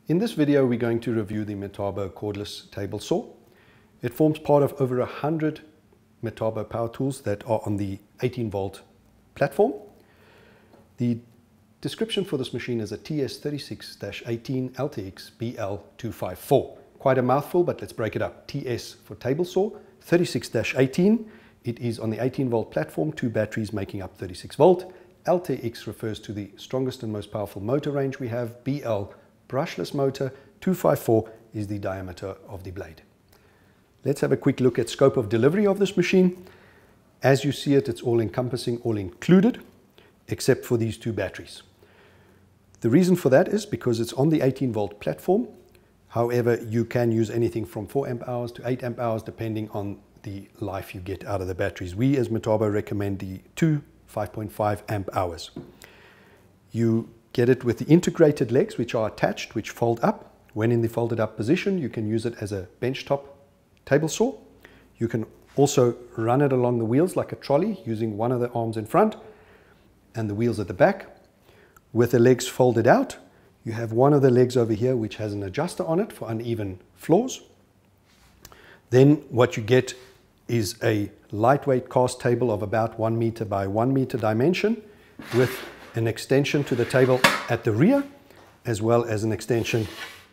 In this video, we're going to review the Metabo cordless table saw. It forms part of over 100 Metabo power tools that are on the 18-volt platform. The description for this machine is a TS36-18 LTX BL 254. Quite a mouthful, but let's break it up. TS for table saw, 36-18. It is on the 18-volt platform, 2 batteries making up 36 volt. LTX refers to the strongest and most powerful motor range we have. BL, brushless motor. 254 is the diameter of the blade. Let's have a quick look at scope of delivery of this machine. As you see it, it's all encompassing, all included, except for these 2 batteries. The reason for that is because it's on the 18-volt platform. However, you can use anything from 4 amp hours to 8 amp hours depending on the life you get out of the batteries. We as Metabo recommend the 2 5.5 amp hours. You get it with the integrated legs which are attached, which fold up. When in the folded up position, you can use it as a benchtop table saw. You can also run it along the wheels like a trolley using one of the arms in front and the wheels at the back. With the legs folded out, you have one of the legs over here which has an adjuster on it for uneven floors. Then what you get is a lightweight cast table of about 1 meter by 1 meter dimension with an extension to the table at the rear as well as an extension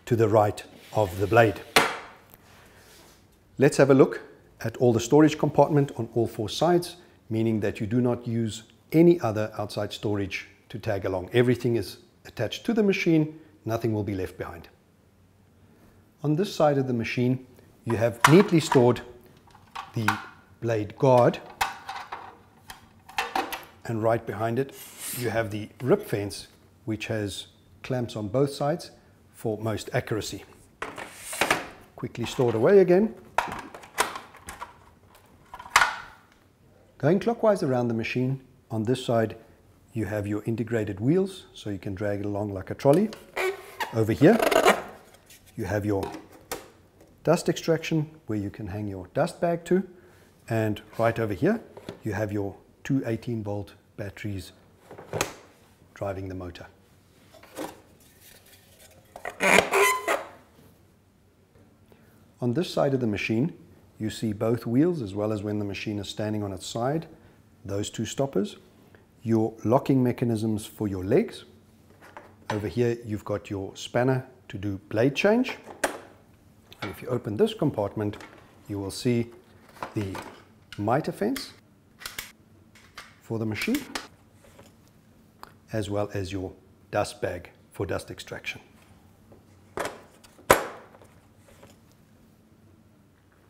to the right of the blade. Let's have a look at all the storage compartment on all 4 sides, meaning that you do not use any other outside storage to tag along. Everything is attached to the machine, nothing will be left behind. On this side of the machine, you have neatly stored the blade guard, and right behind it you have the rip fence which has clamps on both sides for most accuracy. Quickly stored away again. Going clockwise around the machine, on this side you have your integrated wheels so you can drag it along like a trolley. Over here you have your dust extraction where you can hang your dust bag to, and right over here you have your 2 18-volt batteries driving the motor. On this side of the machine you see both wheels, as well as when the machine is standing on its side, those 2 stoppers, your locking mechanisms for your legs. Over here you've got your spanner to do blade change. And if you open this compartment, you will see the mitre fence for the machine, as well as your dust bag for dust extraction.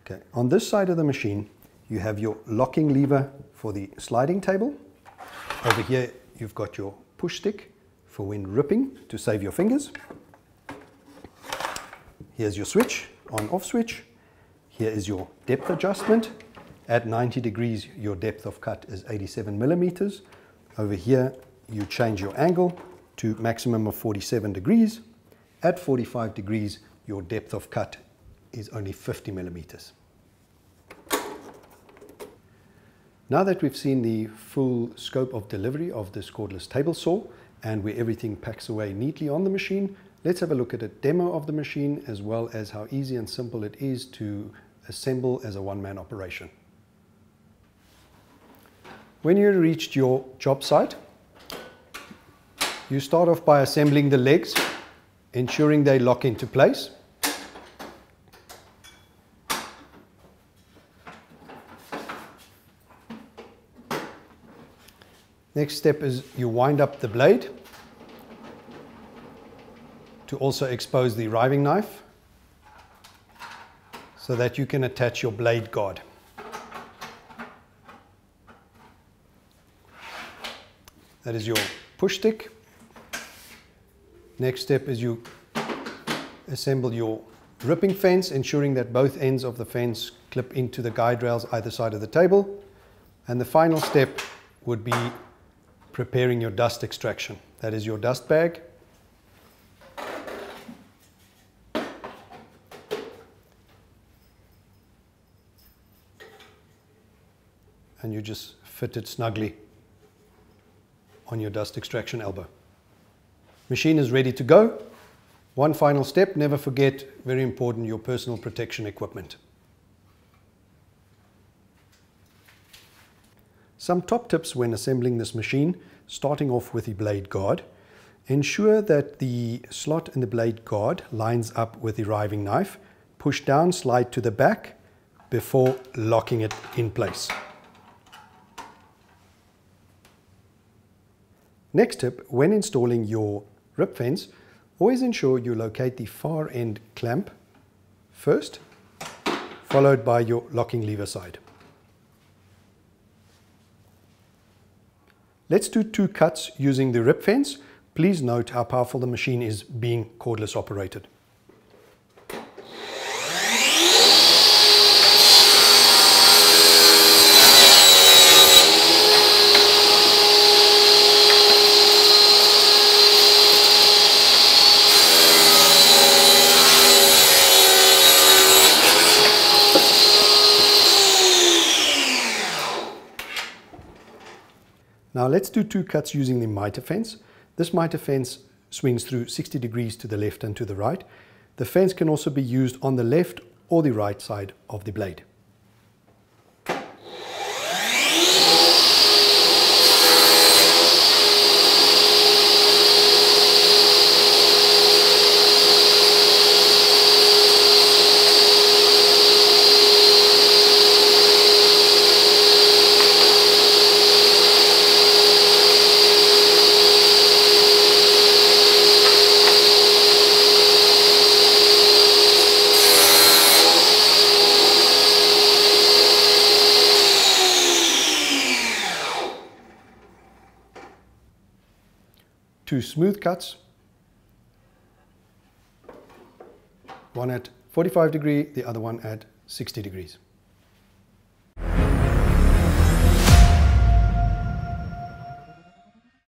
Okay, on this side of the machine, you have your locking lever for the sliding table. Over here, you've got your push stick for when ripping to save your fingers. Here's your switch, on-off switch. Here is your depth adjustment. At 90 degrees, your depth of cut is 87 millimeters. Over here, you change your angle to maximum of 47 degrees. At 45 degrees, your depth of cut is only 50 millimeters. Now that we've seen the full scope of delivery of this cordless table saw and where everything packs away neatly on the machine, let's have a look at a demo of the machine as well as how easy and simple it is to assemble as a one-man operation. When you reached your job site, you start off by assembling the legs, ensuring they lock into place. Next step is you wind up the blade to also expose the riving knife so that you can attach your blade guard. That is your push stick. Next step is you assemble your ripping fence, ensuring that both ends of the fence clip into the guide rails either side of the table. And the final step would be preparing your dust extraction. That is your dust bag. And you just fit it snugly on your dust extraction elbow. Machine is ready to go. One final step, never forget, very important, your personal protection equipment. Some top tips when assembling this machine, starting off with the blade guard. Ensure that the slot in the blade guard lines up with the riving knife. Push down, slide to the back before locking it in place. Next tip, when installing your rip fence, always ensure you locate the far end clamp first, followed by your locking lever side. Let's do 2 cuts using the rip fence. Please note how powerful the machine is being cordless operated. Now let's do 2 cuts using the miter fence. This miter fence swings through 60 degrees to the left and to the right. The fence can also be used on the left or the right side of the blade. Two smooth cuts, one at 45 degrees, the other one at 60 degrees.